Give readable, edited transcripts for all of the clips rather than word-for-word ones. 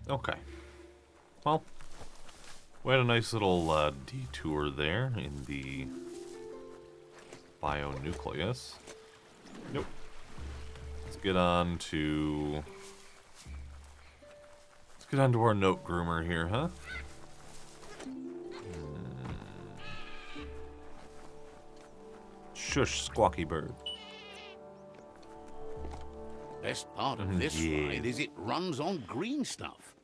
Okay. Well, we had a nice little detour there in the bionucleus. Nope. Let's get on to... Let's get on to our note groomer here, huh? Shush, squawky bird. Best part of this Yeah. ride is it runs on green stuff.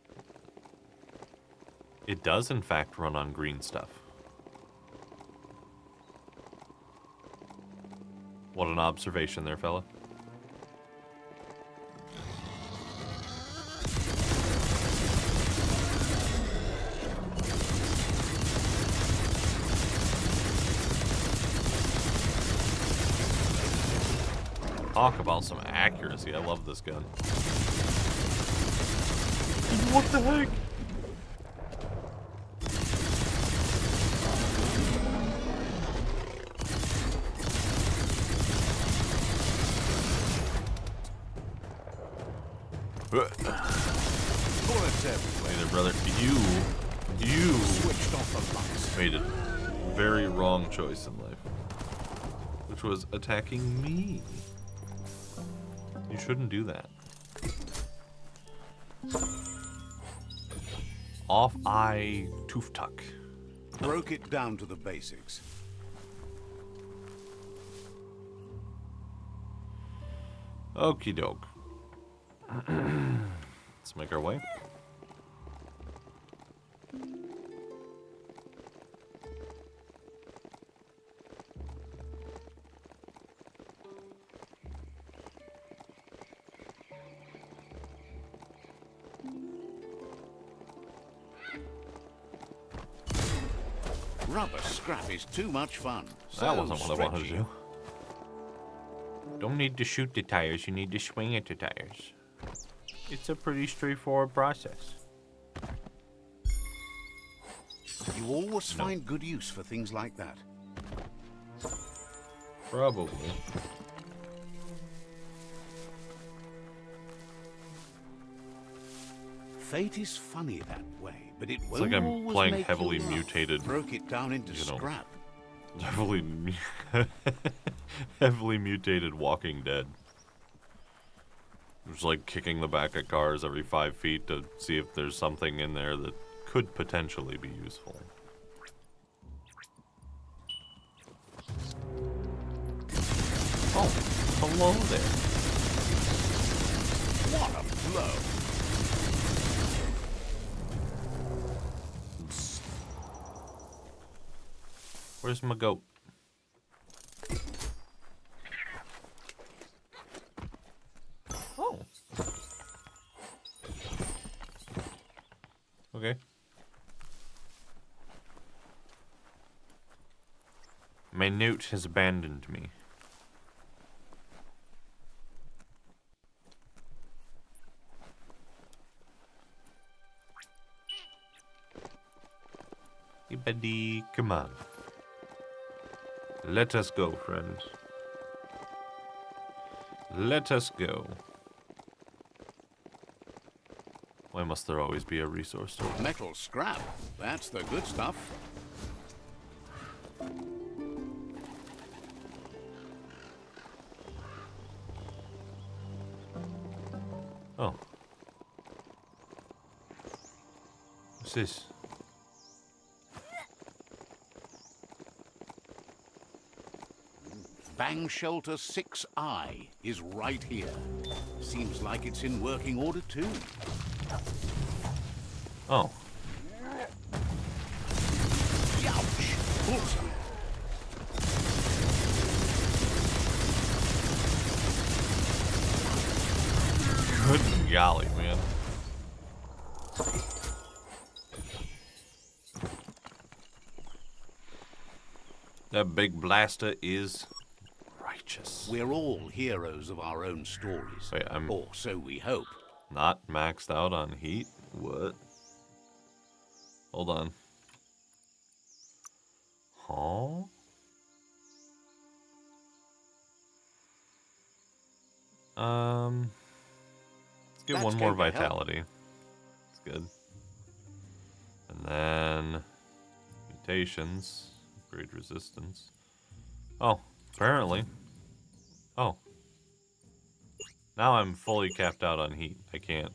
It does, in fact, run on green stuff. What an observation there, fella. Talk about some accuracy. I love this gun. What the heck? Wait there, brother. You Switched off the lights. made a very wrong choice in life, which was attacking me. You shouldn't do that. Off eye tooth tuck. Broke it down to the basics. Okie doke. Let's make our way. Rubber scrap is too much fun. That wasn't what I wanted to stretchy. do. Don't need to shoot the tires, you need to swing at the tires. It's a pretty straightforward process. You always find good use for things like that. Probably. Fate is funny that way, but it It's won't like I'm always playing make heavily you laugh. mutated, Broke it down into you know. scrap. Heavily mutated Walking Dead. Just like kicking the back of cars every 5 feet to see if there's something in there that could potentially be useful. Oh, hello there. What a blow! Where's my goat? Oh. Okay. My note has abandoned me. Hey, buddy, come on. Let us go, friends. Let us go. Why must there always be a resource store? Metal scrap. That's the good stuff. Oh. What's this? Bang Shelter 6I is right here. Seems like it's in working order too. Oh. Ouch! Bullseye. Good golly, man. That big blaster is righteous. We're all heroes of our own stories. Wait, I'm Or so we hope. not maxed out on heat? What? Hold on. Huh? Let's get That's one more going to help. vitality. Let's good. And then mutations, upgrade resistance. Oh, apparently. Oh. Now I'm fully capped out on heat. I can't.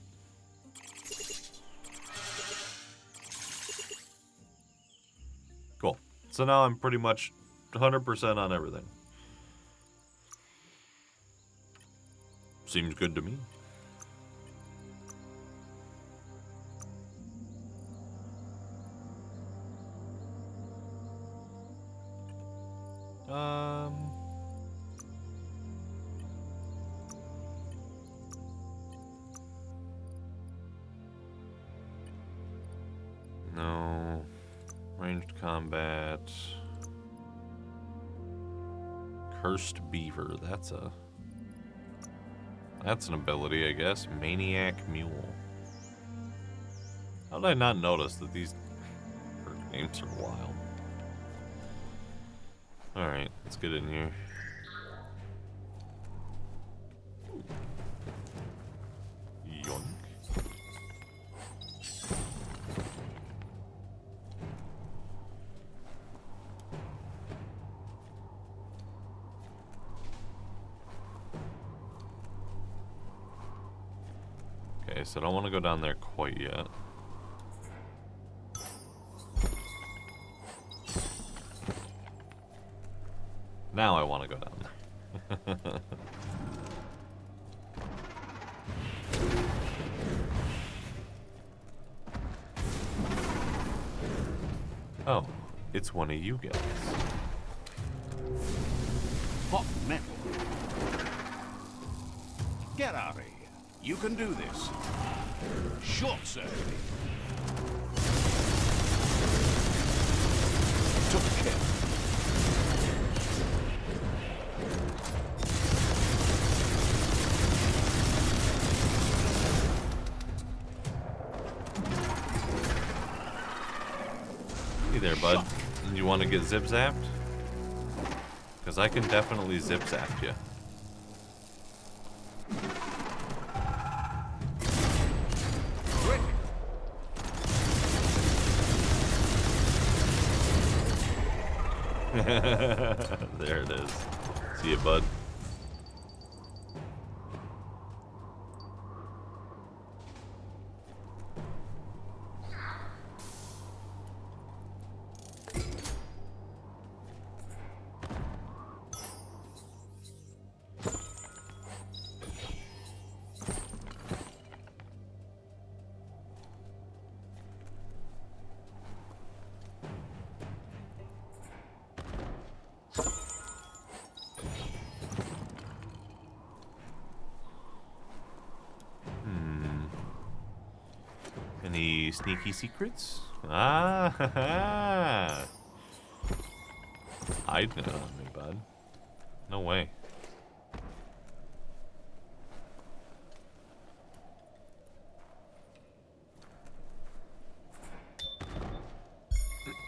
Cool. So now I'm pretty much 100% on everything. Seems good to me. No. Ranged combat. Cursed Beaver. That's an ability, I guess. Maniac Mule. How did I not notice that these names are wild? Alright, let's get in here. Yoink. Okay, so I don't want to go down there quite yet. Now I want to go down there. Oh, it's one of you guys. Hot metal. Get out of here. You can do this. Short circuit. Took care. Hey there, bud. You want to get zip-zapped? Because I can definitely zip-zap you. There it is. See you, bud. Any sneaky secrets? Ah, ha, ha. Hiding it on me, bud. No way.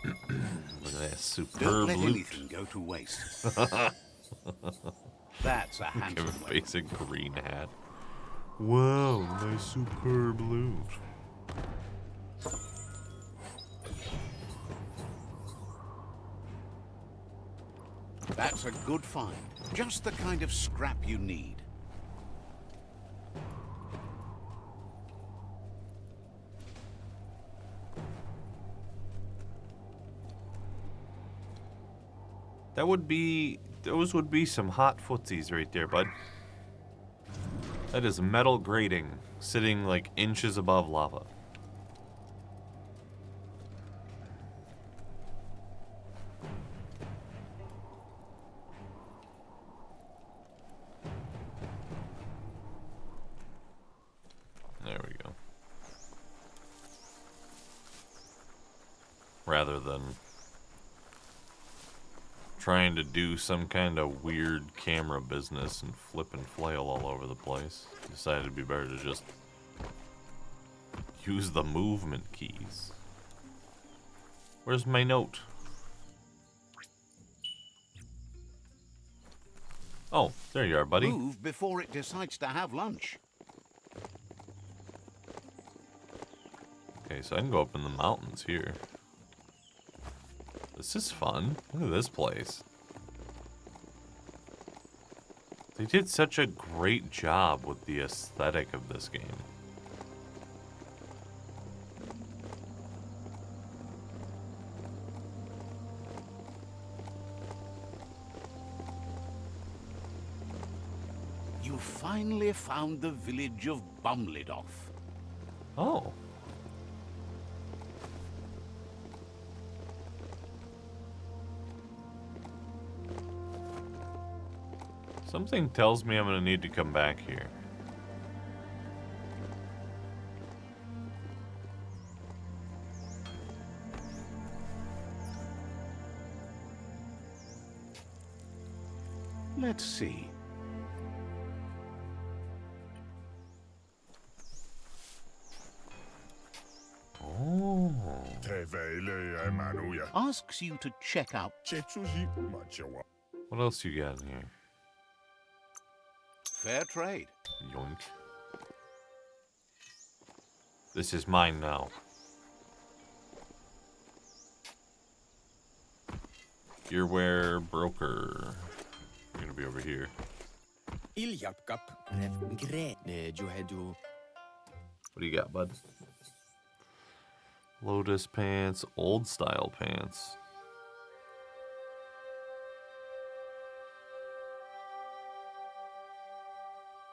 Look at that superb Don't let loot. anything go to waste. That's a handsome Give him a weapon. basic green hat. Whoa, nice superb loot. That's a good find. Just the kind of scrap you need. Those would be some hot footsies right there, bud. That is metal grating sitting like inches above lava. There we go. Rather than trying to do some kind of weird camera business and flip and flail all over the place, decided it'd be better to just use the movement keys. Where's my note? Oh, there you are, buddy. Move before it decides to have lunch. Okay, so I can go up in the mountains here. This is fun. Look at this place. They did such a great job with the aesthetic of this game. You finally found the village of Bumlidoff. Oh. Something tells me I'm gonna need to come back here. Let's see. Oh. Asks you to check out. What else you got in here? Fair trade. Yoink. This is mine now. Gearware broker. You're gonna be over here. What do you got, bud? Lotus pants, old style pants.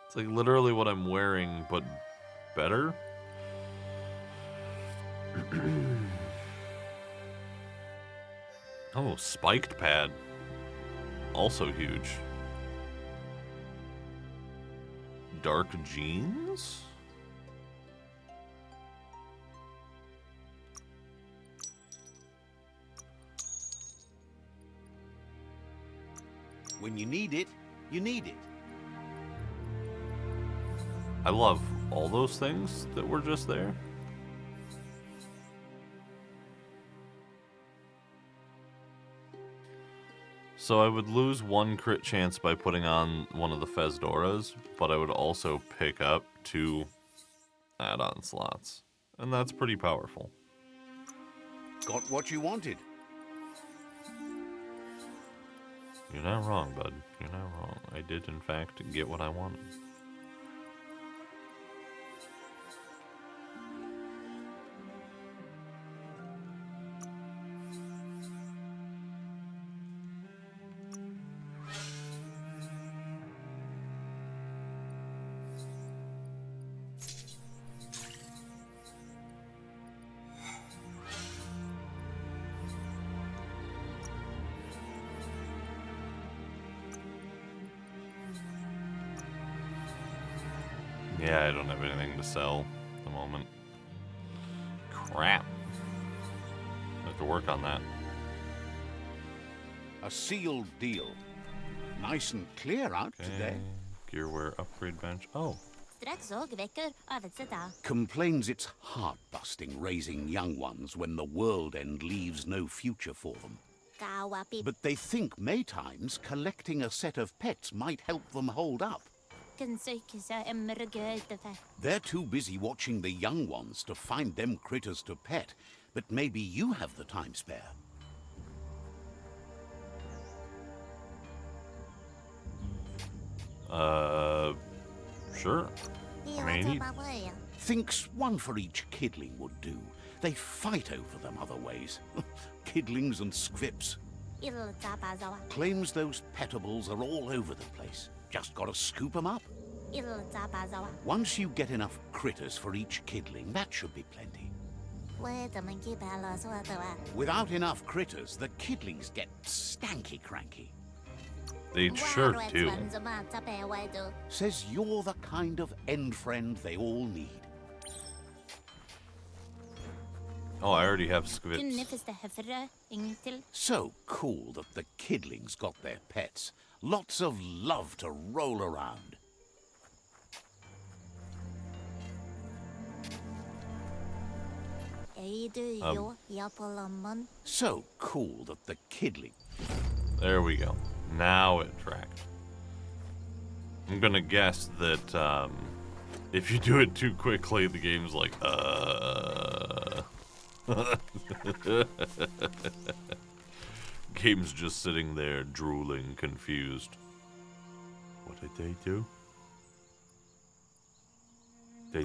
It's like literally what I'm wearing, but better. Oh, spiked pad. Also huge. Dark jeans? When you need it, you need it. I love all those things that were just there. So I would lose one crit chance by putting on one of the Fezdoras, but I would also pick up 2 add-on slots. And that's pretty powerful. Got what you wanted. You're not wrong, bud. You're not wrong. I did, in fact, get what I wanted. Yeah, I don't have anything to sell at the moment. Crap. I have to work on that. A sealed deal. Nice and clear out today. Gearware upgrade bench. Oh. Complains it's heart-busting raising young ones when the world end leaves no future for them. But they think Maytimes collecting a set of pets might help them hold up. They're too busy watching the young ones to find them critters to pet, but maybe you have the time spare. Sure. I mean, Thinks one for each kidling would do. They fight over them other ways. Kidlings and squips. Claims those petables are all over the place. Just gotta scoop them up. Once you get enough critters for each kidling, that should be plenty. Without enough critters, the kidlings get stanky cranky. they sure do. Says you're the kind of end friend they all need. Oh, I already have squibs. So cool that the kidlings got their pets. Lots of love to roll around. So cool that the kidling... There we go. Now it tracked. I'm gonna guess that if you do it too quickly, the game's like, Game's just sitting there, drooling, confused. What did they do? They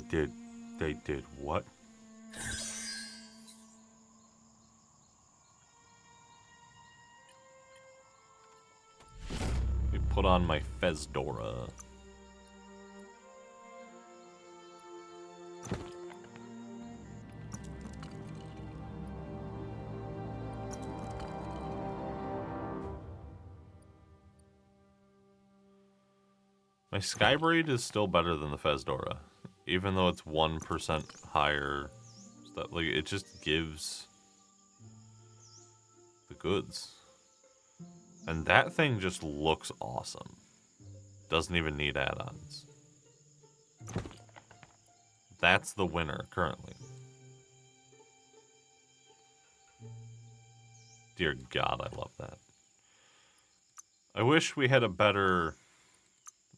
did what? We put on my Fezdora. My Skybraid is still better than the Fezdora, even though it's 1% higher. Stuff. Like, it just gives the goods. And that thing just looks awesome. Doesn't even need add-ons. That's the winner currently. Dear God, I love that. I wish we had a better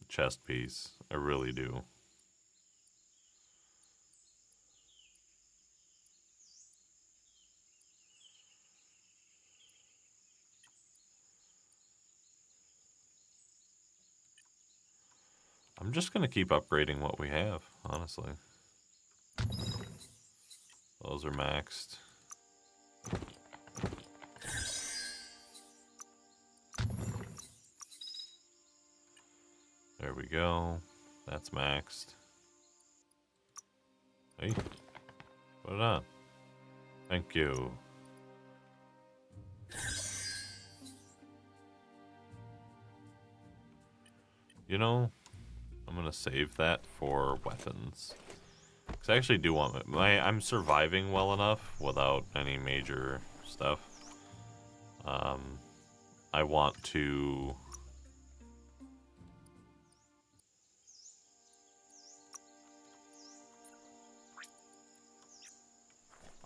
chest piece. I really do. I'm just gonna keep upgrading what we have, honestly. Those are maxed. There we go. That's maxed. Hey, put it on. Thank you. You know, I'm gonna save that for weapons. Because I actually do want I'm surviving well enough without any major stuff. I want to...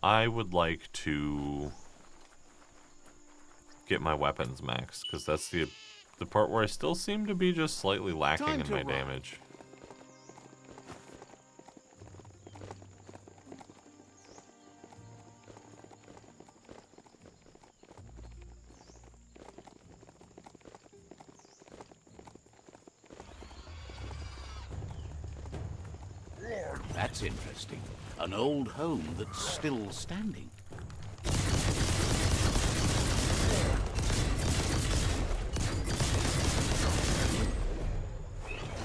I would like to get my weapons maxed, because that's the part where I still seem to be just slightly lacking in my damage. That's interesting. An old home that's still standing.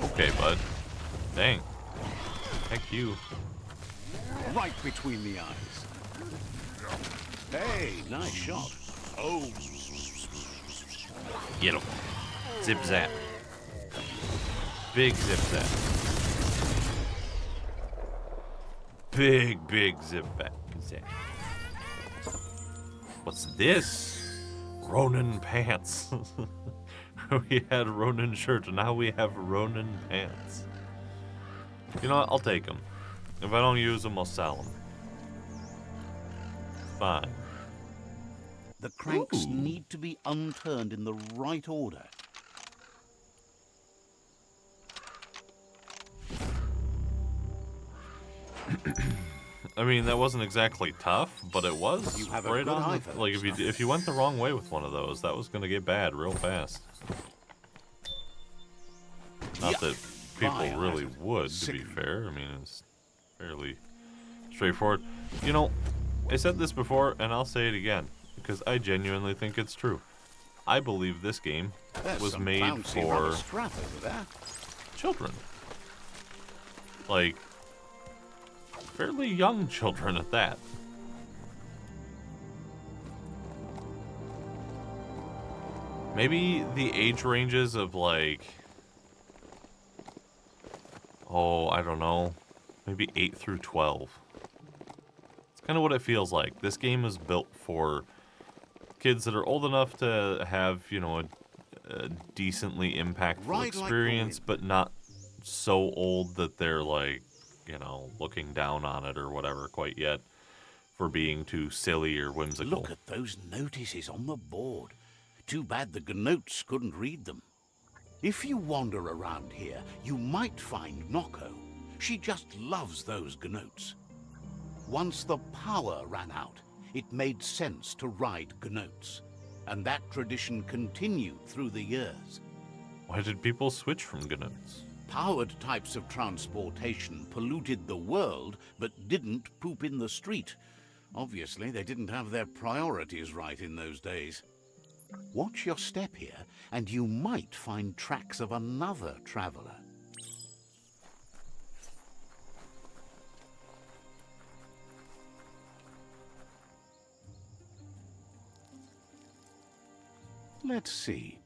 Okay, bud. Dang. Heck you. Right between the eyes. Hey, nice shot. Oh. Get him. Zip zap. Big zip zap. Big zip zap. What's this? Ronin pants. We had Ronin shirt, and now we have Ronin pants. You know what? I'll take them. If I don't use them, I'll sell them. Fine. The cranks need to be unturned in the right order. I mean, that wasn't exactly tough, but it was You have a right good on. eye for Like, if you went the wrong way with one of those, that was gonna get bad real fast. Not that people really would, to be fair. I mean, it's fairly straightforward. You know, I said this before, and I'll say it again, because I genuinely think it's true. I believe this game was made for children. Like, fairly young children at that. Maybe the age ranges of, like, oh, I don't know, maybe 8 through 12. It's kind of what it feels like. This game is built for kids that are old enough to have, you know, a decently impactful experience, but not so old that they're, like, you know, looking down on it or whatever quite yet for being too silly or whimsical. Look at those notices on the board. Too bad the gnotes couldn't read them. If you wander around here, you might find Noko. She just loves those gnotes. Once the power ran out, it made sense to ride gnoats. And that tradition continued through the years. Why did people switch from gnoats? Powered types of transportation polluted the world, but didn't poop in the street. Obviously, they didn't have their priorities right in those days. Watch your step here, and you might find tracks of another traveler. Let's see.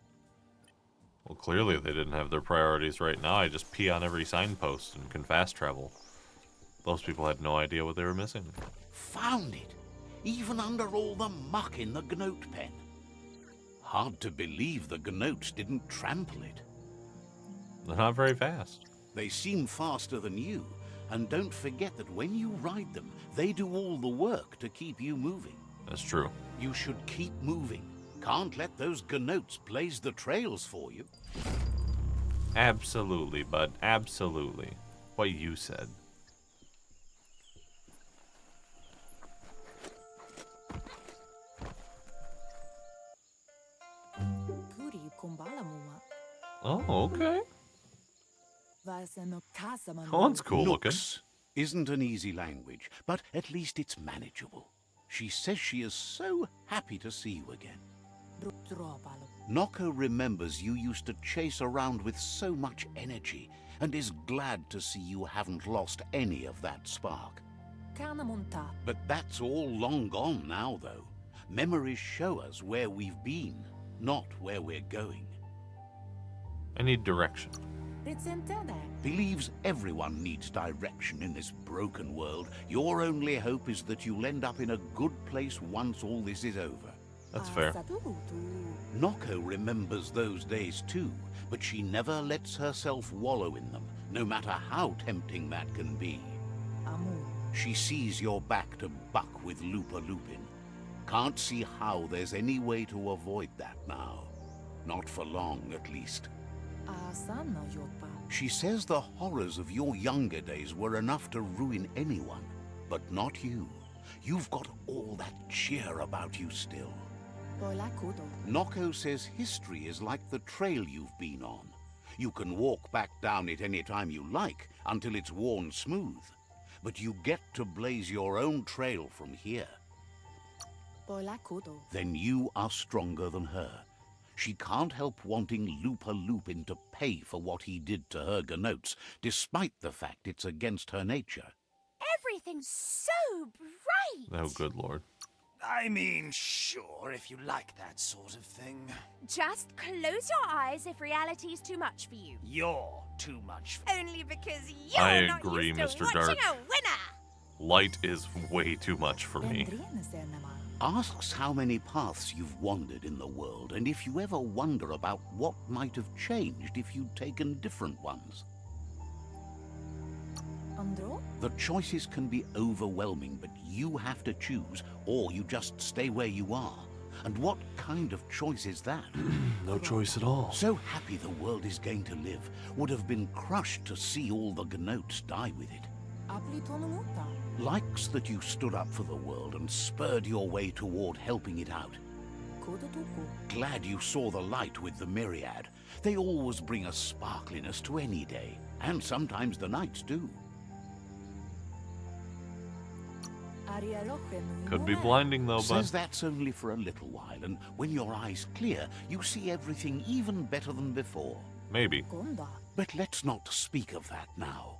Well, clearly they didn't have their priorities right now. I just pee on every signpost and can fast travel. Those people had no idea what they were missing. Found it, even under all the muck in the gnote pen. Hard to believe the gnotes didn't trample it. They're not very fast. They seem faster than you, and don't forget that when you ride them, they do all the work to keep you moving. That's true. You should keep moving. Can't let those gnotes blaze the trails for you. Absolutely, bud. Absolutely. What you said. Oh, okay. That one's cool looking. Nooks isn't an easy language, but at least it's manageable. She says she is so happy to see you again. Noko remembers you used to chase around with so much energy and is glad to see you haven't lost any of that spark. But that's all long gone now, though. Memories show us where we've been, not where we're going. I need direction. Believes everyone needs direction in this broken world. Your only hope is that you'll end up in a good place once all this is over. That's fair. Noko remembers those days too, but she never lets herself wallow in them, no matter how tempting that can be. She sees you're back to buck with Lupa Lupin. Can't see how there's any way to avoid that now. Not for long, at least. She says the horrors of your younger days were enough to ruin anyone, but not you. You've got all that cheer about you still. Noko says history is like the trail you've been on. You can walk back down it any time you like, until it's worn smooth. But you get to blaze your own trail from here. Then you are stronger than her. She can't help wanting Lupa Lupin to pay for what he did to her gnotes, despite the fact it's against her nature. Everything's so bright! Oh, good lord. I mean, sure, if you like that sort of thing. Just close your eyes if reality's too much for you. You're too much. Only because you're I not agree, used to Mr. watching Dark. a winner! Light is way too much for me. Asks how many paths you've wandered in the world, and if you ever wonder about what might have changed if you'd taken different ones. The choices can be overwhelming, but you have to choose, or you just stay where you are. And what kind of choice is that? No choice at all. So happy the world is going to live, would have been crushed to see all the gnotes die with it. Likes that you stood up for the world and spurred your way toward helping it out. Glad you saw the light with the myriad. They always bring a sparkliness to any day, and sometimes the nights do. Could be blinding though, bud. Says that's only for a little while, and when your eyes clear, you see everything even better than before. Maybe. But let's not speak of that now.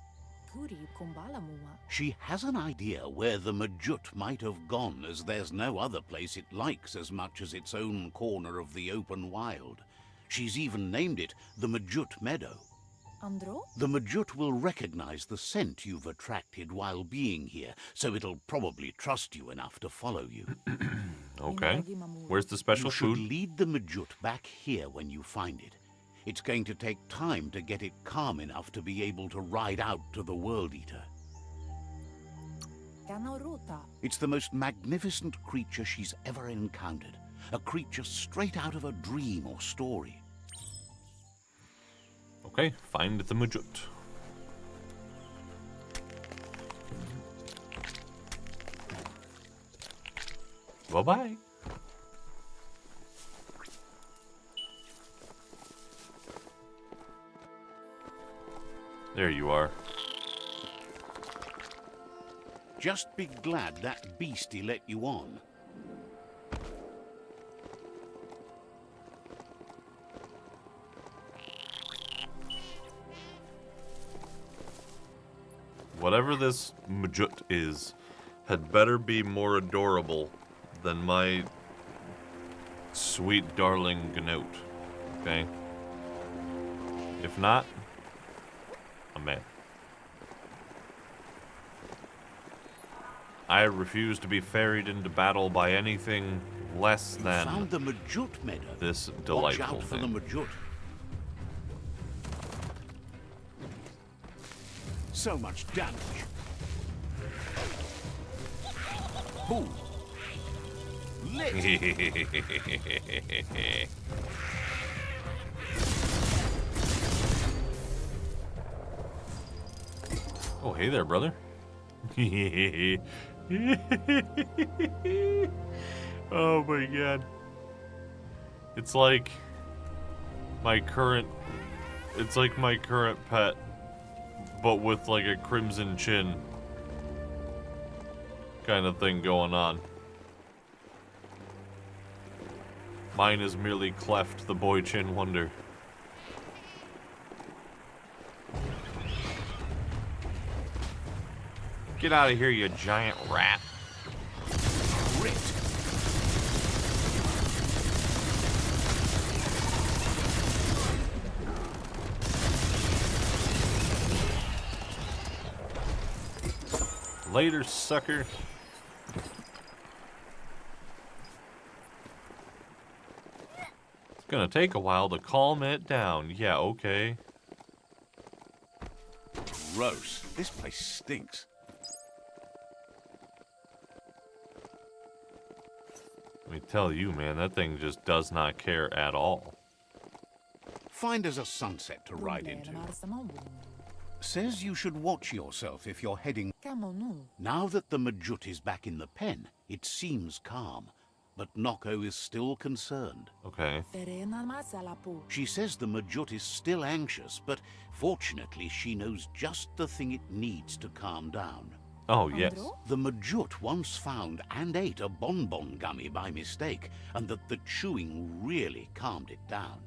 She has an idea where the Majut might have gone, as there's no other place it likes as much as its own corner of the open wild. She's even named it the Majut Meadow. The Majut will recognize the scent you've attracted while being here, so it'll probably trust you enough to follow you. Okay. Where's the special You should food? lead the Majut back here when you find it. It's going to take time to get it calm enough to be able to ride out to the World Eater. It's the most magnificent creature she's ever encountered. A creature straight out of a dream or story. Okay, find the Majut. Bye-bye. There you are. Just be glad that beastie let you on. Whatever this mutant is, had better be more adorable than my sweet darling Gnote. Okay? If not, I'm mad. I refuse to be ferried into battle by anything less than Found the mutant meadow. this Watch delightful out for thing. the mutant. So much damage. Boom. Lit. Oh, hey there, brother. Oh my god. It's like my current pet, but with like a crimson chin kind of thing going on. Mine is merely Cleft, the boy chin wonder. Get out of here, you giant rat. Crit. Later, sucker. It's gonna take a while to calm it down. Yeah, okay. Gross. This place stinks. Let me tell you, man, that thing just does not care at all. Find us a sunset to ride into. Says you should watch yourself if you're heading... Now that the Majut is back in the pen, it seems calm, but Noko is still concerned. Okay. She says the Majut is still anxious, but fortunately she knows just the thing it needs to calm down. Oh, yes. The Majut once found and ate a bonbon gummy by mistake, and that the chewing really calmed it down.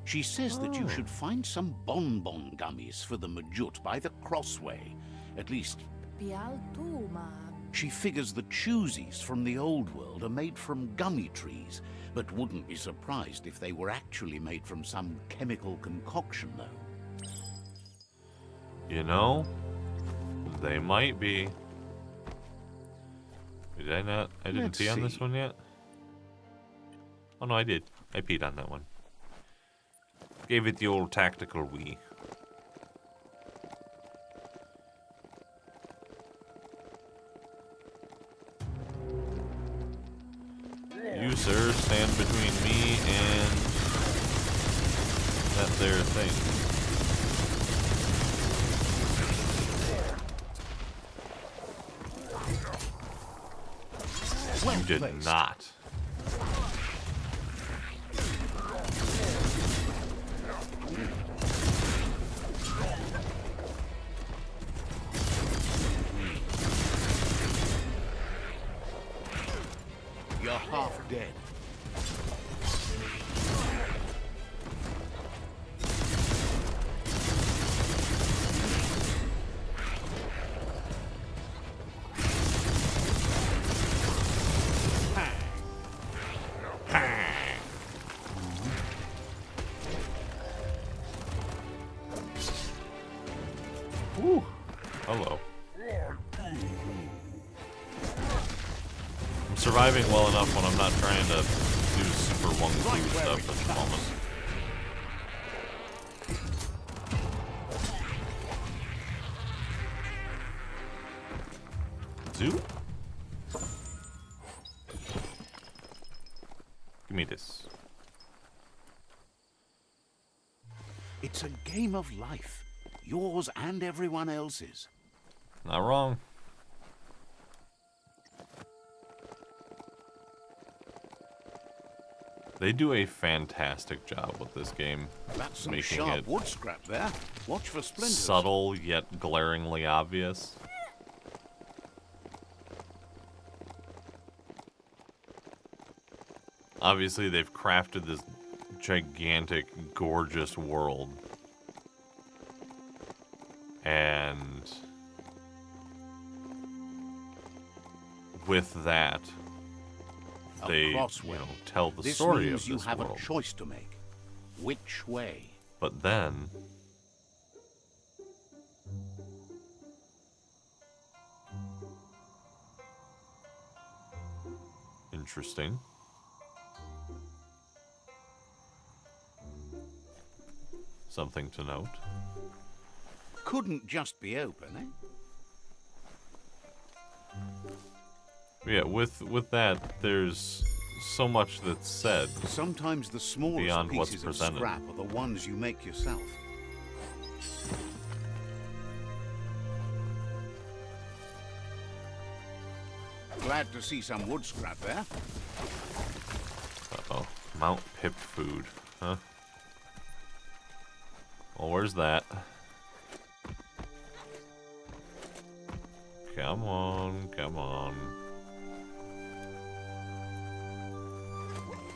She says that you should find some bonbon gummies for the Majut by the crossway. At least, she figures the choosies from the old world are made from gummy trees, but wouldn't be surprised if they were actually made from some chemical concoction, though. You know, they might be. Did I not? I didn't Let's pee on this see. one yet? Oh, no, I did. I peed on that one. Gave it the old tactical wee. You, sir, stand between me and that there thing. You did placed. not. You're half dead. Woo. Hello. I'm surviving well enough when I'm not trying to do super wonky stuff at the moment. Zoo? Give me this. It's a game of life. Yours and everyone else's. Not wrong. They do a fantastic job with this game. That's some making sharp it wood scrap there. Watch for splinters. subtle yet glaringly obvious. Obviously, they've crafted this gigantic, gorgeous world. And with that, they, you know, tell the This story means of you this have world. a choice to make. Which way? But then, interesting. Something to note. Couldn't just be open, eh? Yeah, with that, there's so much that's said. Sometimes the smallest Beyond what's pieces of presented. scrap are the ones you make yourself. Glad to see some wood scrap there. Uh-oh. Mount Pip food. Huh? Well, where's that? Come on, come on.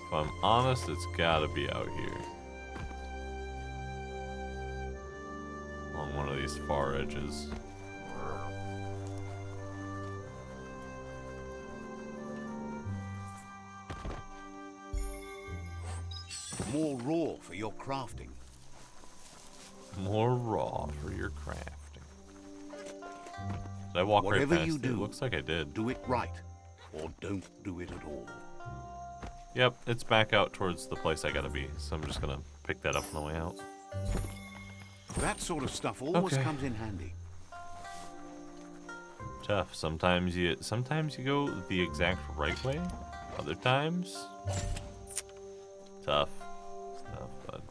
If I'm honest, it's gotta be out here. Along one of these far edges. More raw for your crafting. More raw for your crafting. Did I walk right Whatever past you it? do, It looks like I did. Do it right, or don't do it at all. Yep, it's back out towards the place I gotta be, so I'm just gonna pick that up on the way out. That sort of stuff always Okay. comes in handy. Tough. Sometimes you go the exact right way. Other times, tough. It's tough, bud.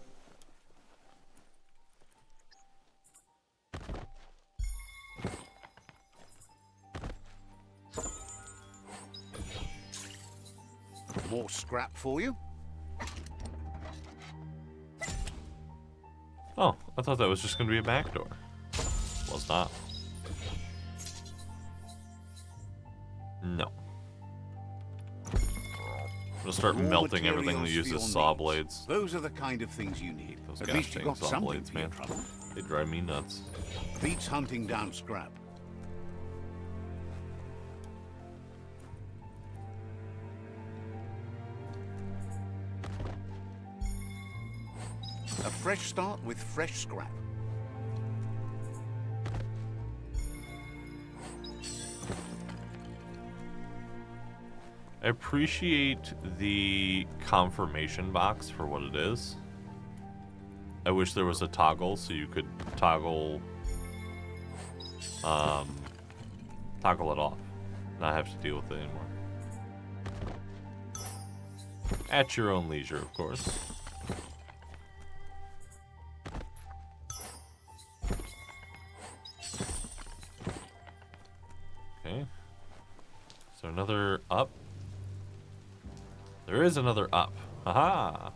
More scrap for you. Oh, I thought that was just gonna be a back door. Well, it's not. No. I'm gonna start Raw melting everything that materials for uses your saw needs. blades. Those are the kind of things you need. Those At gosh least you dang got saw something blades, for your man. trouble. They drive me nuts. Beats hunting down scrap. A fresh start with fresh scrap. I appreciate the confirmation box for what it is. I wish there was a toggle so you could toggle toggle it off. Not have to deal with it anymore. At your own leisure, of course. Okay. So another up. There is another up. Haha.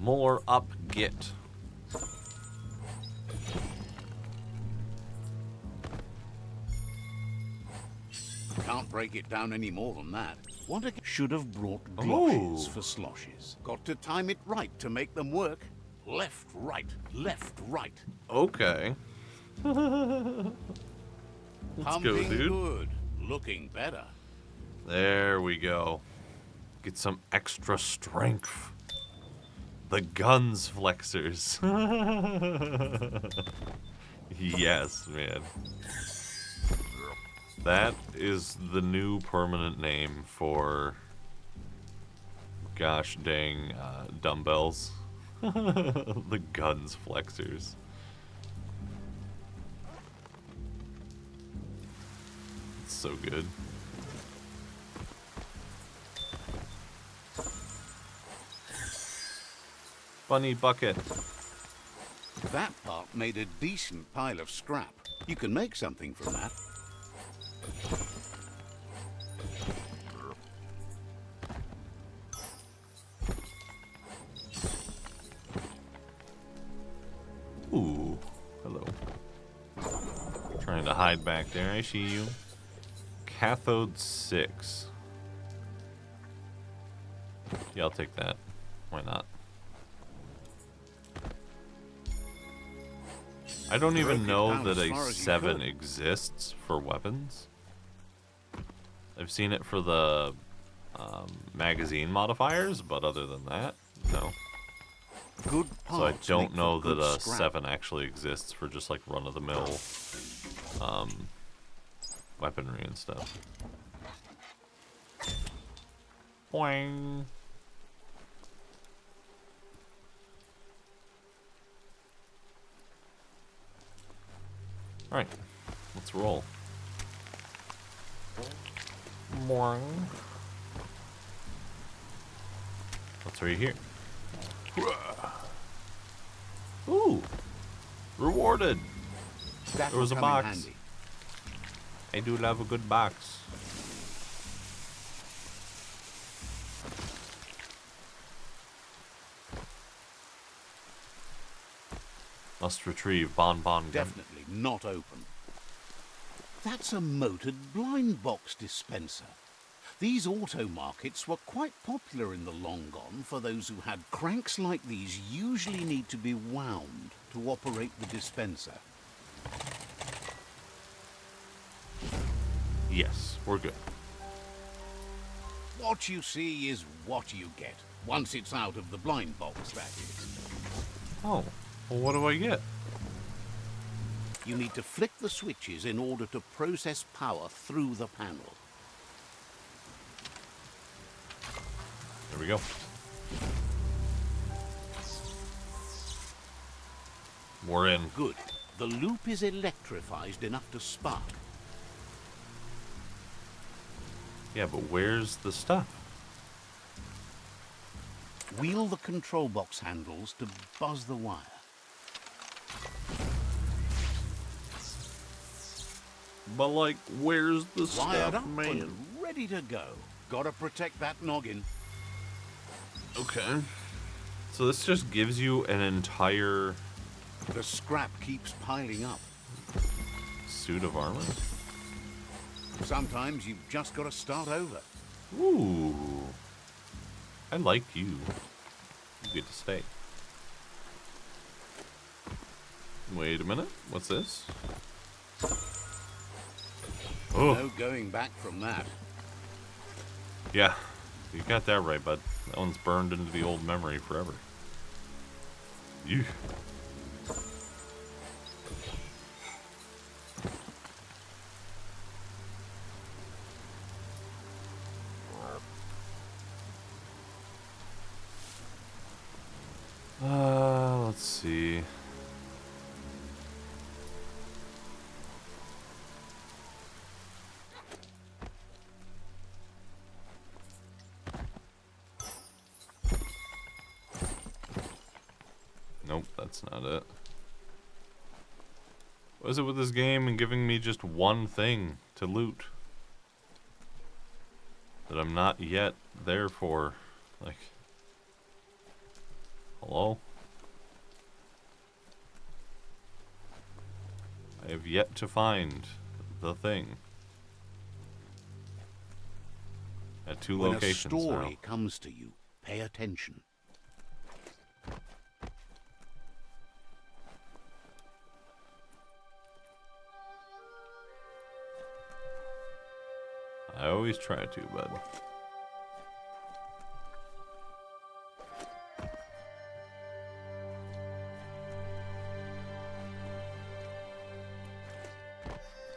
More up get. Can't break it down any more than that. What should have brought Ooh. gloshes for sloshes. Got to time it right to make them work. Left, right, left, right. Okay. Let's go, Pumping dude. good. Looking better. There we go. Get some extra strength. The guns flexors. Yes, man. That is the new permanent name for gosh dang dumbbells. The guns flexors. It's so good. Bunny bucket. That part made a decent pile of scrap. You can make something from that. Trying to hide back there. I see you. Cathode 6. Yeah, I'll take that. Why not? I don't even know that a 7 exists for weapons. I've seen it for the magazine modifiers, but other than that, no. Good So I parts don't make know for that good a scrap. 7 actually exists for just like run-of-the-mill weaponry and stuff. Boing. Alright, let's roll. Boing. What's right here? Ooh! Rewarded! That There was a will come in box. handy. I do love a good box. Must retrieve bonbon gun. Definitely not open. That's a motored blind box dispenser. These auto markets were quite popular in the long gone for those who had cranks like these usually need to be wound to operate the dispenser. Yes, we're good. What you see is what you get. Once it's out of the blind box, that is. Oh, well, what do I get? You need to flick the switches in order to process power through the panel. There we go. We're in. Good. The loop is electrified enough to spark. Yeah, but where's the stuff? Wheel the control box handles to buzz the wire. But, like, where's the Wired stuff, up man? and ready to go. Gotta protect that noggin. Okay. So this just gives you an entire The scrap keeps piling up. suit of armor? Sometimes you've just got to start over. Ooh. I like you. You get to stay. Wait a minute. What's this? Oh. No going back from that. Yeah. You got that right, bud. That one's burned into the old memory forever. You. Let's see. Nope, that's not it. What is it with this game and giving me just one thing to loot that I'm not yet there for? Like, hello? I have yet to find the thing. At two When locations a story now. comes to you, pay attention. I always try to, bud.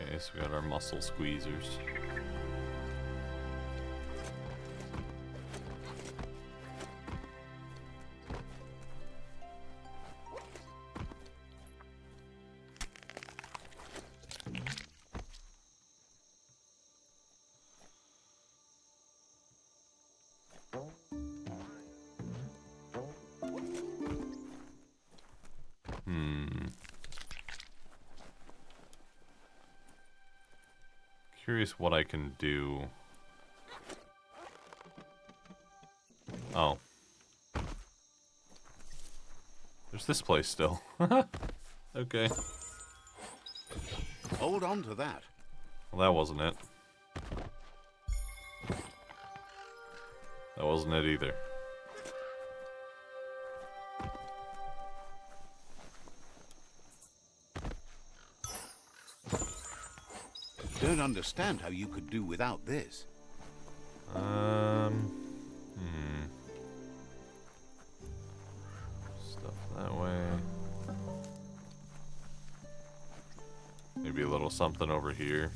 Okay, so we got our muscle squeezers. Curious what I can do. Oh. There's this place still. Okay. Hold on to that. Well, that wasn't it. That wasn't it either. Don't understand how you could do without this. Stuff that way. Maybe a little something over here.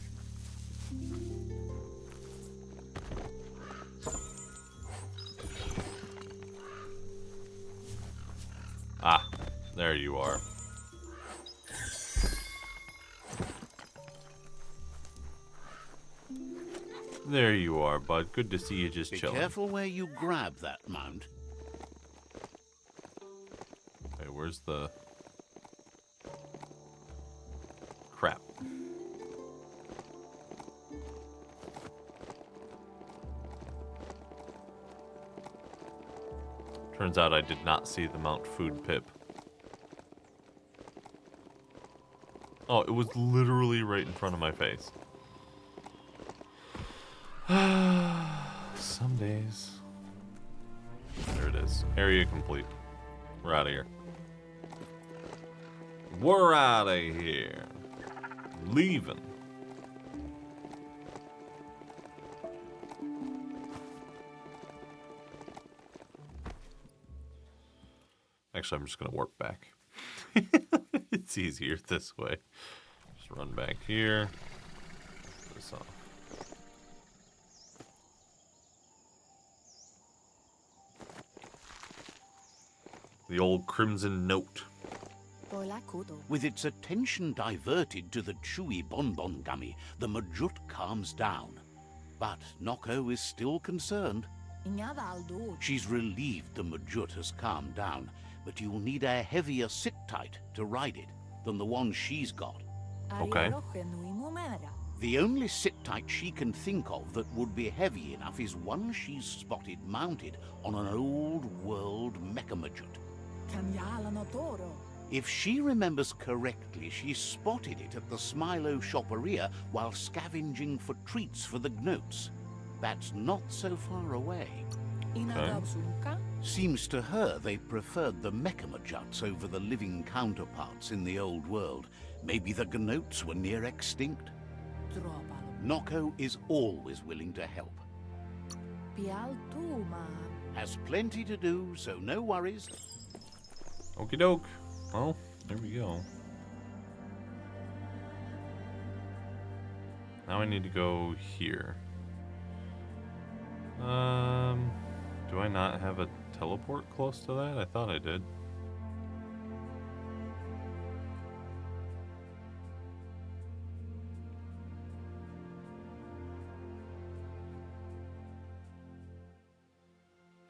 Ah, there you are. There you are, bud. Good to see you just chilling. Be careful where you grab that mount. Okay, where's the... crap. Turns out I did not see the Mount Food Pip. Oh, it was literally right in front of my face. Some days. There it is. Area complete. We're out of here. We're out of here. Leaving. Actually, I'm just going to warp back. It's easier this way. Just run back here. Put this off. The old Crimson Note. With its attention diverted to the chewy bonbon gummy, the Majut calms down. But Noko is still concerned. She's relieved the Majut has calmed down, but you'll need a heavier sit-tight to ride it than the one she's got. Okay. The only sit-tight she can think of that would be heavy enough is one she's spotted mounted on an old-world Mechamajut. If she remembers correctly, she spotted it at the Smilo Shopperia while scavenging for treats for the Gnotes. That's not so far away. Okay. Seems to her they preferred the Mechamajuts over the living counterparts in the old world. Maybe the Gnotes were near extinct. Noko is always willing to help. Has plenty to do, so no worries. Okie doke. Well, there we go. Now I need to go here. Do I not have a teleport close to that? I thought I did.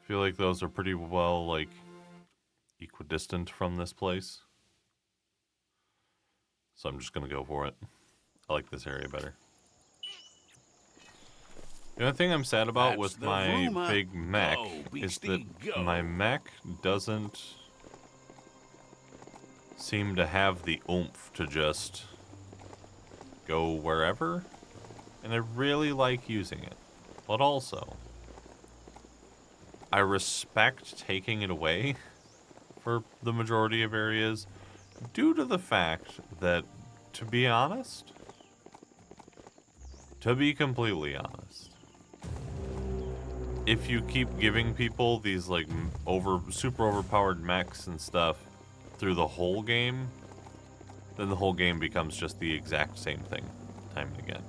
I feel like those are pretty well, like, equidistant from this place. So I'm just gonna go for it. I like this area better. The only thing I'm sad about with my big mech is that my mech doesn't seem to have the oomph to just go wherever. And I really like using it. But also, I respect taking it away for the majority of areas due to the fact that, to be honest, to be completely honest, if you keep giving people these like super overpowered mechs and stuff through the whole game, then the whole game becomes just the exact same thing time and again.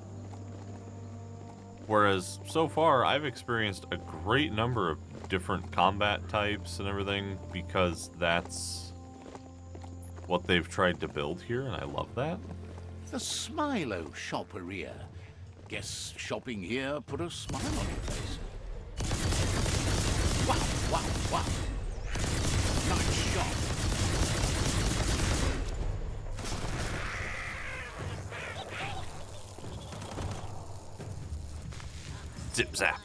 Whereas so far I've experienced a great number of different combat types and everything because that's what they've tried to build here, and I love that. The Smilo Shopperia. Guess shopping here put a smile on your face. Wow, wow, wow. Nice shot. Zip zap.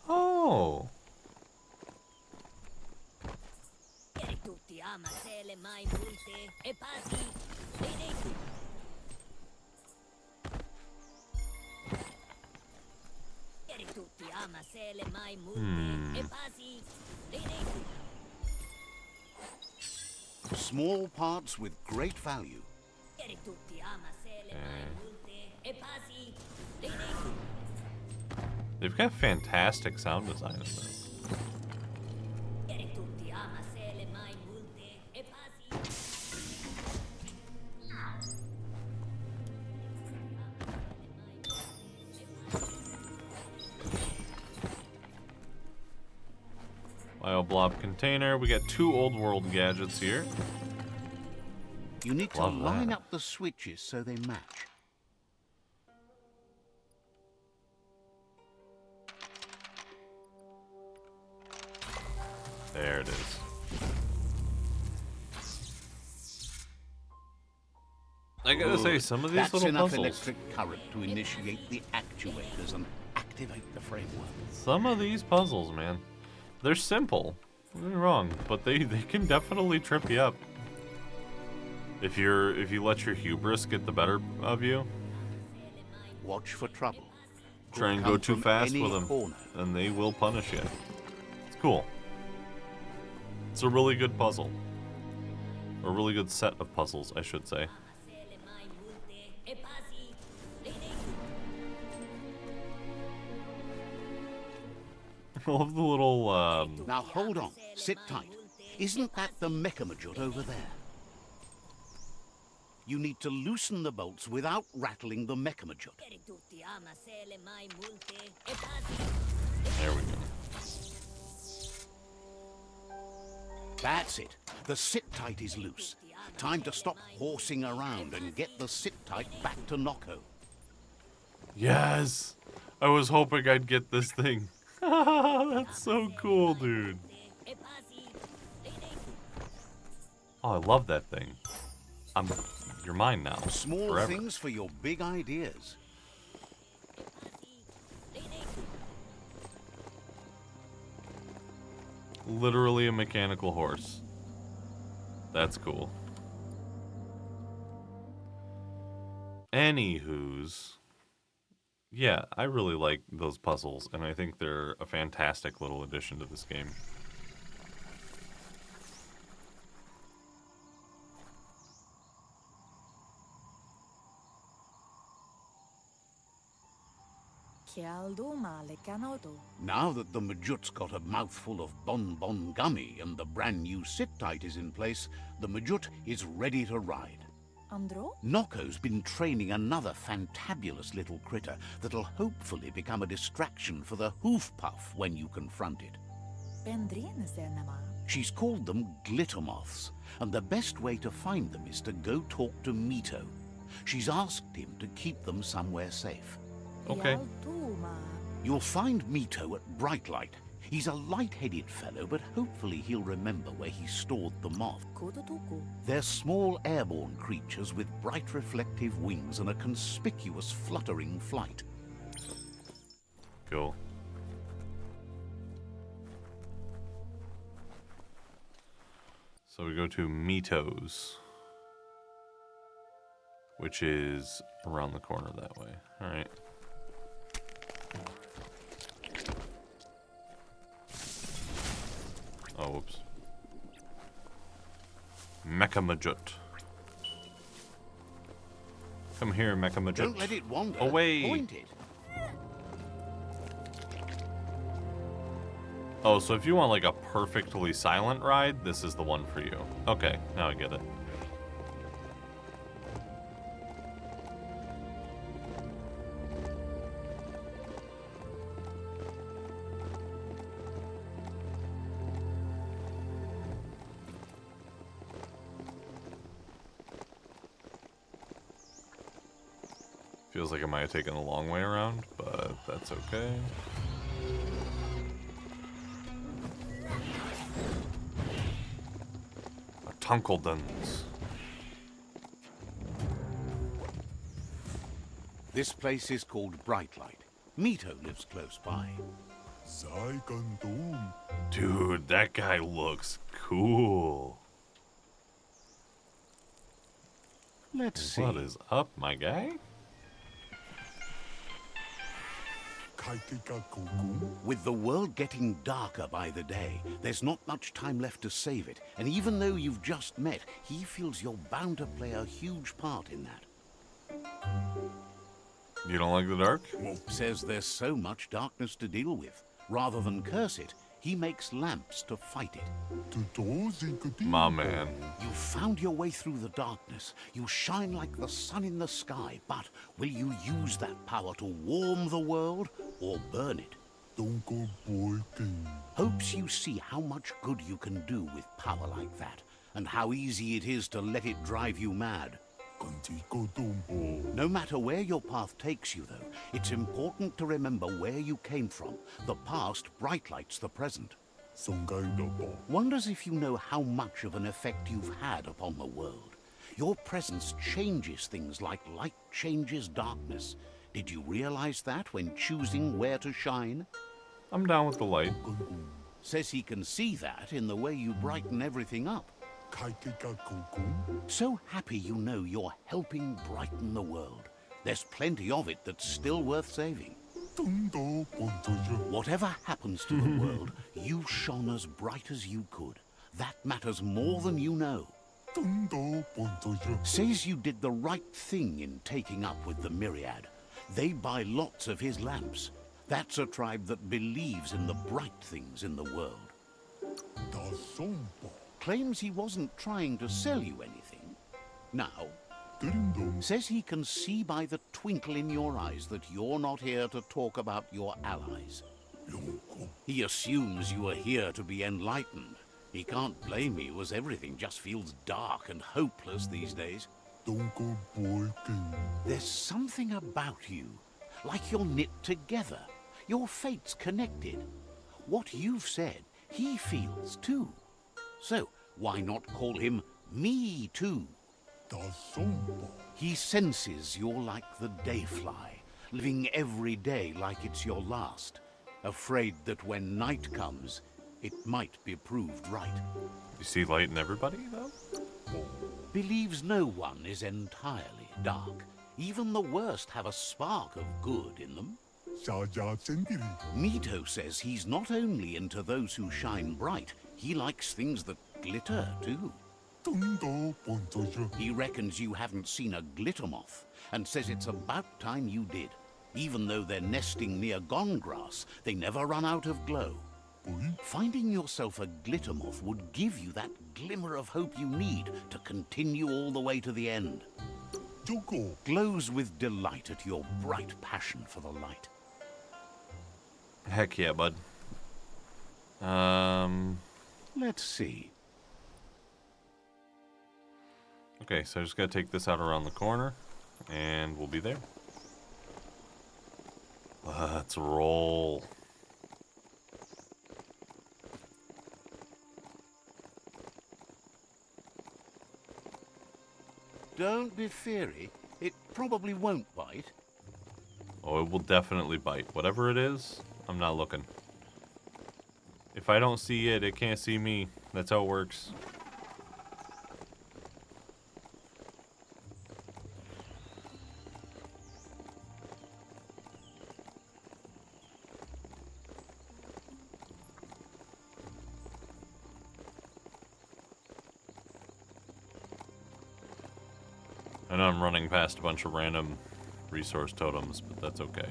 Oh. Small parts with great value. They've got fantastic sound design in this. Bioblob container. We got 2 old world gadgets here. You need to Love line that. up the switches so they match. There it is. I gotta say, some of these That's little enough puzzles, electric current to initiate the actuators and activate the framework. some of these puzzles, man, they're simple. Don't get me wrong, but they can definitely trip you up. If you let your hubris get the better of you, Watch for trouble. try and Could go come too from fast any with them, corner. and they will punish you. It's cool. It's a really good puzzle. A really good set of puzzles, I should say. I love the little, Now hold on. Sit tight. Isn't that the Mechamajut over there? You need to loosen the bolts without rattling the Mechamajut. there we go. That's it. The sit-tight is loose. Time to stop horsing around and get the sit-tight back to Nocco. Yes! I was hoping I'd get this thing. That's so cool, dude. Oh, I love that thing. You're mine now. Small forever. things for your big ideas. Literally a mechanical horse. That's cool. Anywho's. Yeah, I really like those puzzles, and I think they're a fantastic little addition to this game. Now that the Majut's got a mouthful of Bon Bon Gummy and the brand new sit-tight is in place, the Majut is ready to ride. Andro? Nocco's been training another fantabulous little critter that'll hopefully become a distraction for the hoof puff when you confront it. She's called them glitter moths, and the best way to find them is to go talk to Mito. She's asked him to keep them somewhere safe. Okay. You'll find Mito at Brightlight. He's a light-headed fellow, but hopefully he'll remember where he stored the moth. They're small airborne creatures with bright reflective wings and a conspicuous fluttering flight. Cool. So we go to Mito's, which is around the corner that way. All right. Oh, whoops. Mechamajut. Come here, Mechamajut. Don't let it wander. Away. Point it. Oh, so if you want like a perfectly silent ride, this is the one for you. Okay, now I get it. Feels like I might have taken a long way around, but that's okay. Tunkeldons. This place is called Brightlight. Mito lives close by. Dude, that guy looks cool. Let's see. What is up, my guy? With the world getting darker by the day, there's not much time left to save it. And even though you've just met, he feels you're bound to play a huge part in that. You don't like the dark? Says there's so much darkness to deal with. Rather than curse it, he makes lamps to fight it. My man. You found your way through the darkness. You shine like the sun in the sky, but will you use that power to warm the world or burn it? Hopes you see how much good you can do with power like that, and how easy it is to let it drive you mad. No matter where your path takes you, though, it's important to remember where you came from. The past bright lights the present. Wonders if you know how much of an effect you've had upon the world. Your presence changes things like light changes darkness. Did you realize that when choosing where to shine? I'm down with the light. Says he can see that in the way you brighten everything up. So happy you know you're helping brighten the world. There's plenty of it that's still worth saving. Whatever happens to the world, you shone as bright as you could. That matters more than you know. Says you did the right thing in taking up with the Myriad. They buy lots of his lamps. That's a tribe that believes in the bright things in the world. Claims he wasn't trying to sell you anything. Now, says he can see by the twinkle in your eyes that you're not here to talk about your allies. He assumes you are here to be enlightened. He can't blame you, as everything just feels dark and hopeless these days. There's something about you, like you're knit together. Your fate's connected. What you've said, he feels too. So, why not call him Me Too? He senses you're like the dayfly, living every day like it's your last, afraid that when night comes, it might be proved right. You see light in everybody, though? Believes no one is entirely dark. Even the worst have a spark of good in them. Mito says he's not only into those who shine bright, he likes things that glitter, too. He reckons you haven't seen a glitter moth, and says it's about time you did. Even though they're nesting near gone grass, they never run out of glow. Finding yourself a glitter moth would give you that glimmer of hope you need to continue all the way to the end. Glows with delight at your bright passion for the light. Heck yeah, bud. Let's see. Okay, so I just gotta take this out around the corner, and we'll be there. Let's roll. Don't be feary. It probably won't bite. Oh, it will definitely bite. Whatever it is, I'm not looking. If I don't see it, it can't see me. That's how it works. I know I'm running past a bunch of random resource totems, but that's okay.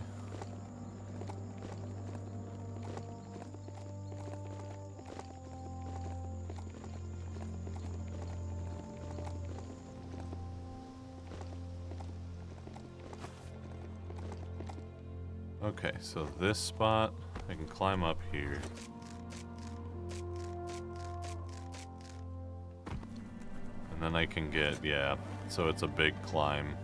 Okay, so this spot, I can climb up here. And then I can get, yeah, so it's a big climb.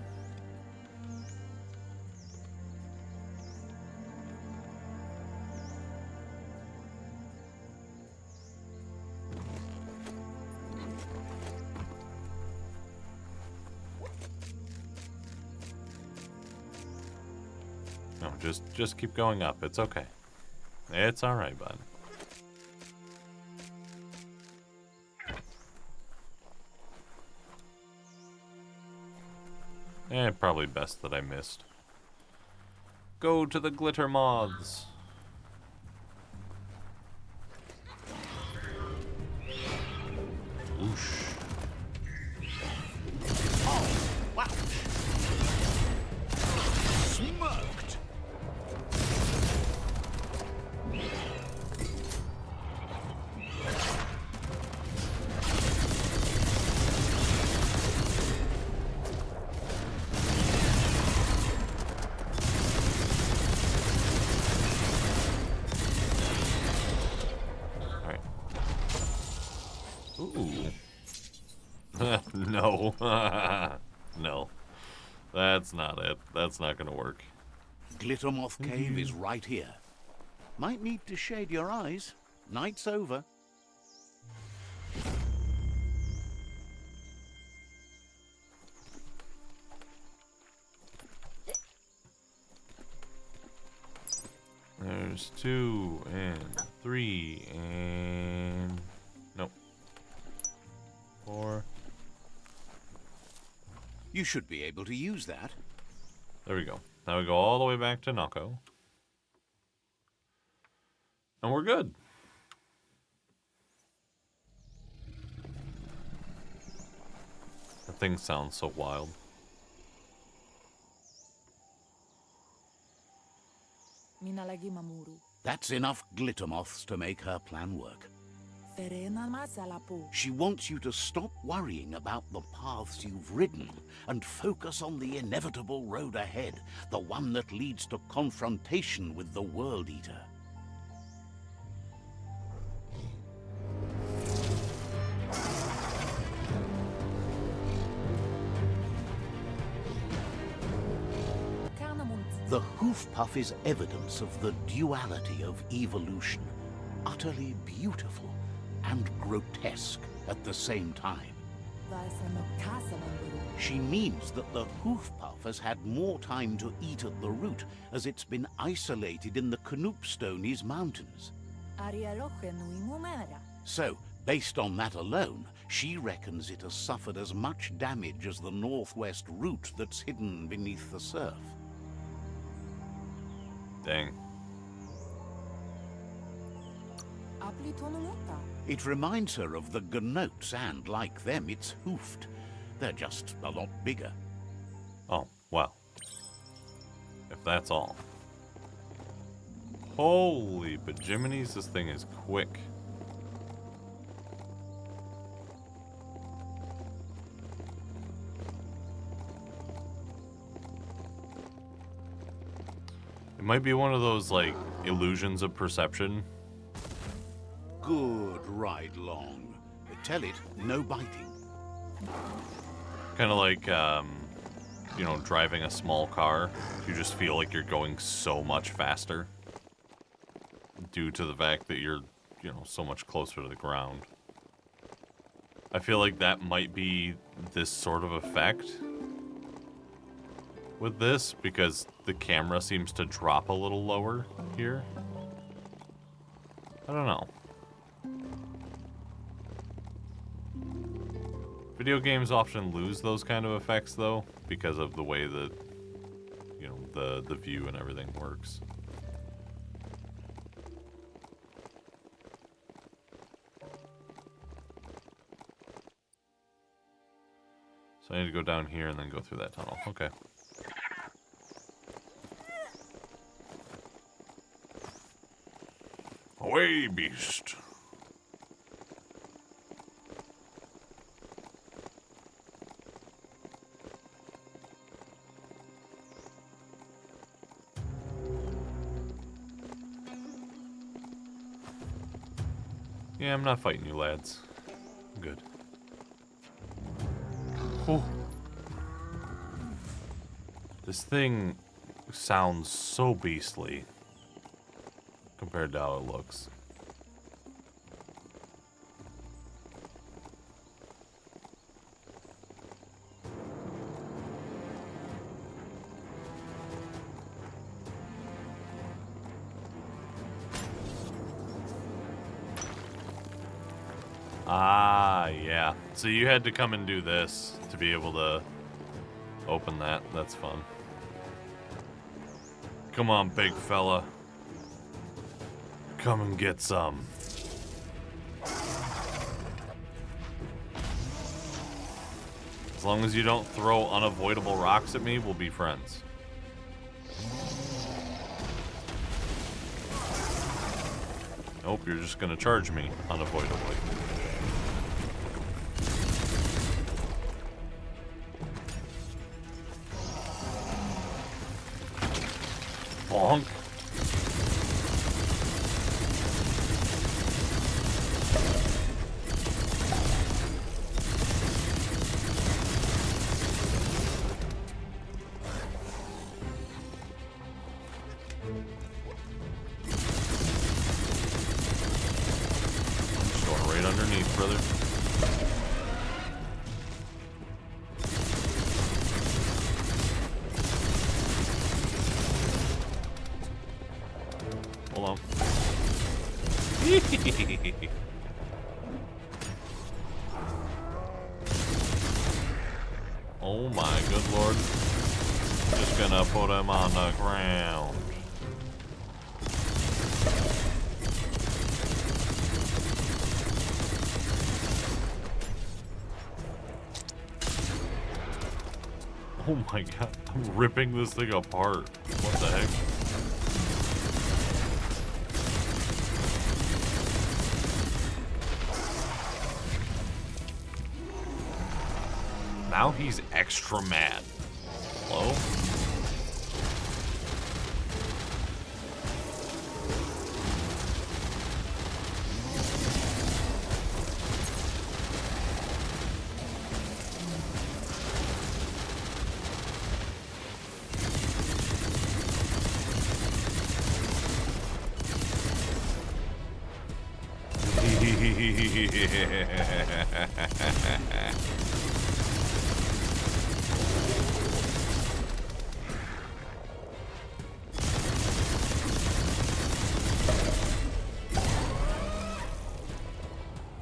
No, just keep going up. It's okay. It's all right, bud. Probably best that I missed. Go to the glitter moths. Whoosh. Oh, wow. Smirked. Alright. Ooh. No. No. That's not it. That's not gonna work. Glittermoth Cave is right here. Might need to shade your eyes. Night's over. There's 2 and 3 and... Nope. 4. You should be able to use that. There we go. Now we go all the way back to Nako. And we're good. That thing sounds so wild. Minalagi mamuru. That's enough glittermoths to make her plan work. Ferena masalapu. She wants you to stop worrying about the paths you've ridden and focus on the inevitable road ahead, the one that leads to confrontation with the World Eater. The hoof puff is evidence of the duality of evolution, utterly beautiful and grotesque at the same time. She means that the hoof puff has had more time to eat at the root as it's been isolated in the Knoopstonies mountains. So, based on that alone, she reckons it has suffered as much damage as the northwest root that's hidden beneath the surf. Dang. It reminds her of the Gnotes, and like them, it's hoofed. They're just a lot bigger. Oh, well. If that's all. Holy bejiminies, this thing is quick. It might be one of those, like, illusions of perception. Good ride long. Tell it, no biting. Kind of like, you know, driving a small car. You just feel like you're going so much faster. Due to the fact that you're, you know, so much closer to the ground. I feel like that might be this sort of effect with this, because the camera seems to drop a little lower here. I don't know. Video games often lose those kind of effects, though, because of the way that, you know, the view and everything works. So I need to go down here and then go through that tunnel. Okay. Away, beast! Yeah, I'm not fighting you, lads. I'm good. Oh. This thing sounds so beastly compared to how it looks. Ah, yeah. So you had to come and do this to be able to... open that. That's fun. Come on, big fella. Come and get some. As long as you don't throw unavoidable rocks at me, we'll be friends. Nope, you're just gonna charge me unavoidably. Bonk. Oh my good lord. Just gonna put him on the ground. Oh my god, I'm ripping this thing apart. What the heck? Now he's extra mad. Hello?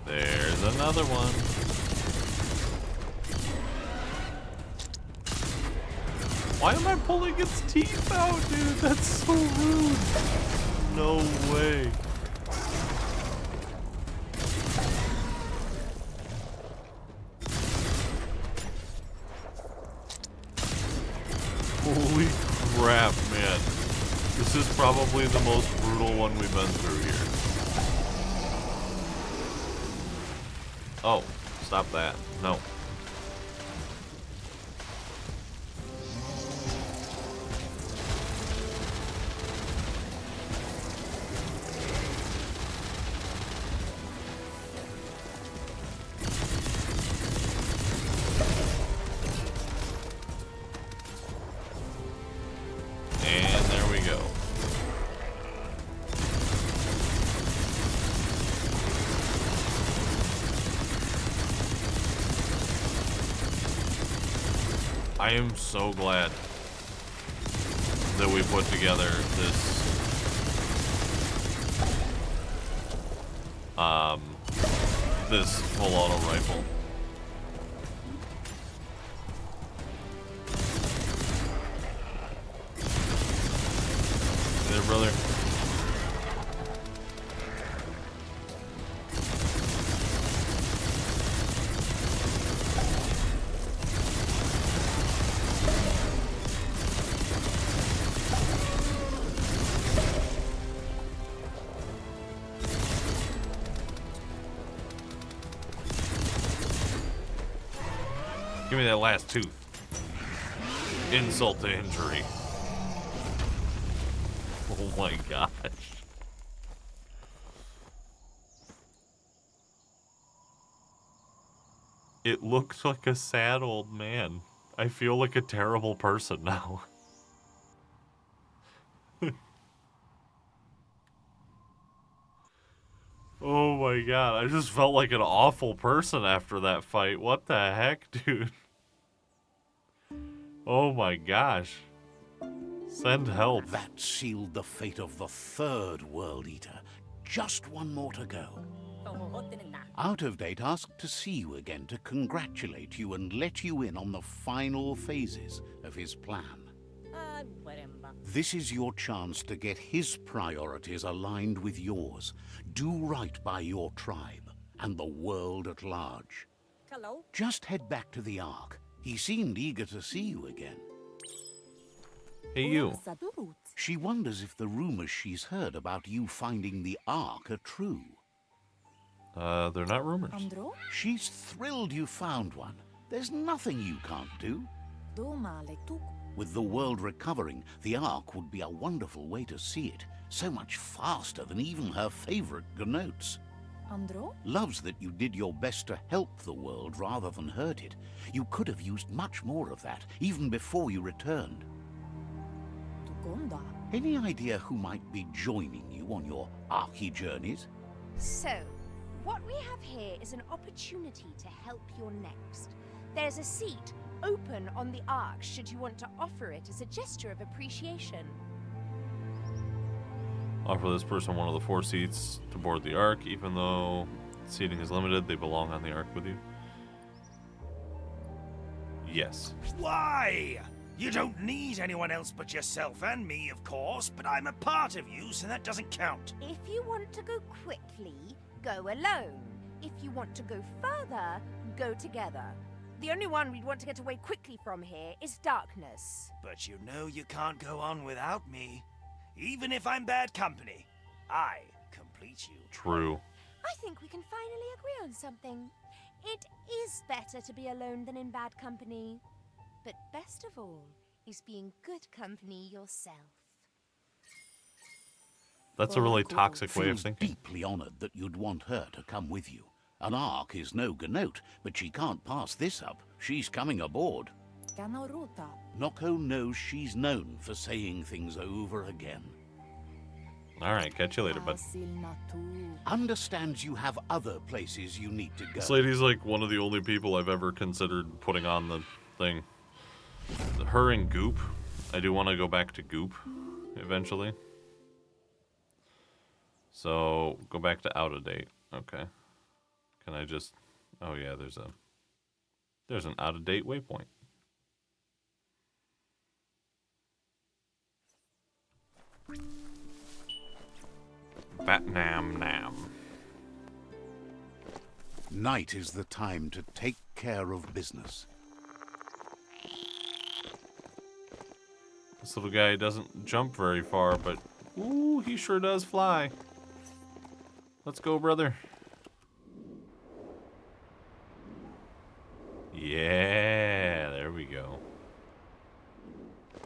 There's another one. Why am I pulling its teeth out, dude? That's so rude. No way. Holy crap, man. This is probably the most brutal one we've been through here. Oh, stop that. No. And there we go. I am so glad that we put together this full auto rifle. There, brother. Give me that last tooth. Insult to injury. Oh my gosh. It looks like a sad old man. I feel like a terrible person now. Oh my god, I just felt like an awful person after that fight. What the heck, dude? Oh my gosh. Send help. That sealed the fate of the third World Eater. Just one more to go. Out of Date asked to see you again to congratulate you and let you in on the final phases of his plan. This is your chance to get his priorities aligned with yours. Do right by your tribe and the world at large. Hello? Just head back to the Ark. He seemed eager to see you again. Hey, you. Sadurut. She wonders if the rumors she's heard about you finding the Ark are true. They're not rumors. Andro? She's thrilled you found one. There's nothing you can't do. Doma lektuk. With the world recovering, the Ark would be a wonderful way to see it. So much faster than even her favorite Gnotes. Andro? Loves that you did your best to help the world rather than hurt it. You could have used much more of that, even before you returned. Tukonda. Any idea who might be joining you on your Arky journeys? So, what we have here is an opportunity to help your next. There's a seat open on the Ark should you want to offer it as a gesture of appreciation. Offer this person one of the 4 seats to board the Ark, even though seating is limited, they belong on the Ark with you. Yes. Why? You don't need anyone else but yourself and me, of course, but I'm a part of you, so that doesn't count. If you want to go quickly, go alone. If you want to go further, go together. The only one we'd want to get away quickly from here is darkness. But you know you can't go on without me. Even if I'm bad company, I complete you. True. I think we can finally agree on something. It is better to be alone than in bad company. But best of all is being good company yourself. That's a really toxic way of Feels thinking. deeply honored that you'd want her to come with you. An Ark is no Gnote, but she can't pass this up. She's coming aboard. Kanoruta. Noko knows she's known for saying things over again. Alright, catch you later, bud. Asilnatu. Understands you have other places you need to go. This lady's like one of the only people I've ever considered putting on the thing. Her and Goop. I do want to go back to Goop eventually. So, go back to out of date. Okay. Can I just... Oh yeah, there's an out of date waypoint. Batnam Nam. Night is the time to take care of business. This little guy doesn't jump very far, but ooh, he sure does fly. Let's go, brother. Yeah, there we go.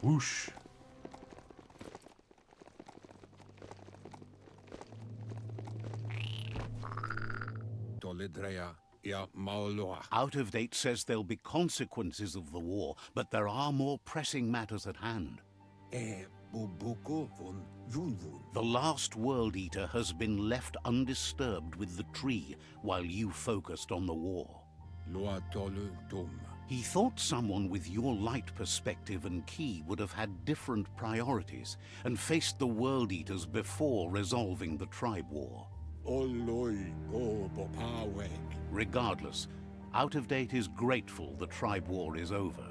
Whoosh. Out of Date says there'll be consequences of the war, but there are more pressing matters at hand. The last World Eater has been left undisturbed with the tree while you focused on the war. He thought someone with your light perspective and key would have had different priorities and faced the World Eaters before resolving the tribe war. Regardless, Out of Date is grateful the tribe war is over.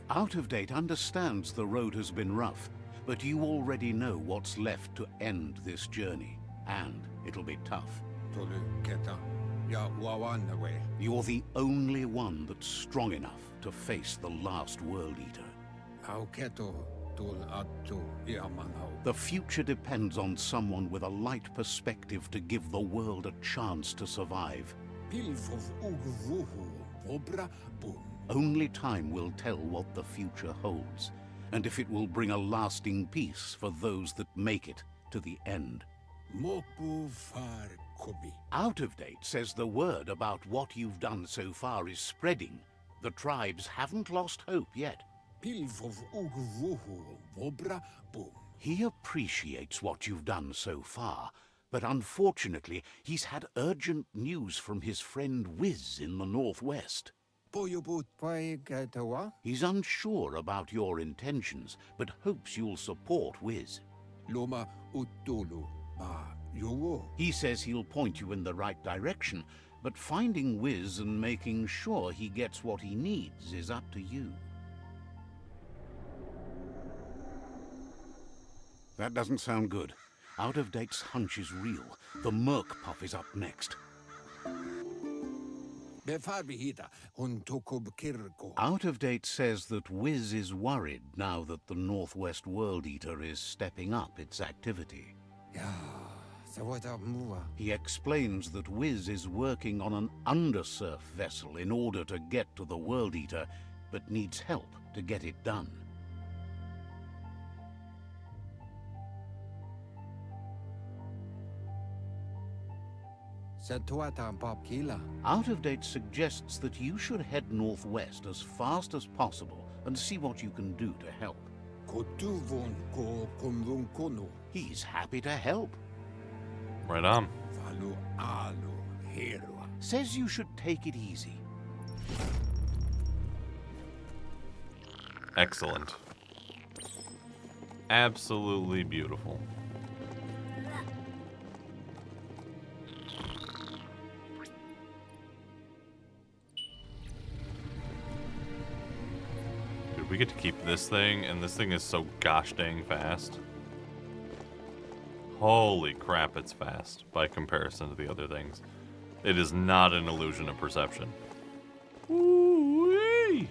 Out of Date understands the road has been rough, but you already know what's left to end this journey, and it'll be tough. You're the only one that's strong enough to face the last World Eater. The future depends on someone with a light perspective to give the world a chance to survive. Only time will tell what the future holds, and if it will bring a lasting peace for those that make it to the end. Out of Date says the word about what you've done so far is spreading. The tribes haven't lost hope yet. He appreciates what you've done so far, but unfortunately he's had urgent news from his friend Wiz in the northwest. He's unsure about your intentions, but hopes you'll support Wiz. He says he'll point you in the right direction, but finding Wiz and making sure he gets what he needs is up to you. That doesn't sound good. Out-of-Date's hunch is real. The Merc Puff is up next. Out-of-Date says that Wiz is worried now that the Northwest World Eater is stepping up its activity. He explains that Wiz is working on an undersurf vessel in order to get to the World Eater, but needs help to get it done. Out-of-Date suggests that you should head northwest as fast as possible and see what you can do to help. He's happy to help. Right on. Says you should take it easy. Excellent. Absolutely beautiful. Dude, we get to keep this thing, and this thing is so gosh dang fast. Holy crap, it's fast by comparison to the other things. It is not an illusion of perception. Woo-wee!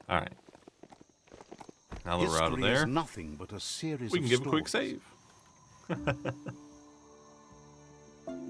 Alright. Now that we're out of History is there, nothing but a series we of can give a quick stories. save.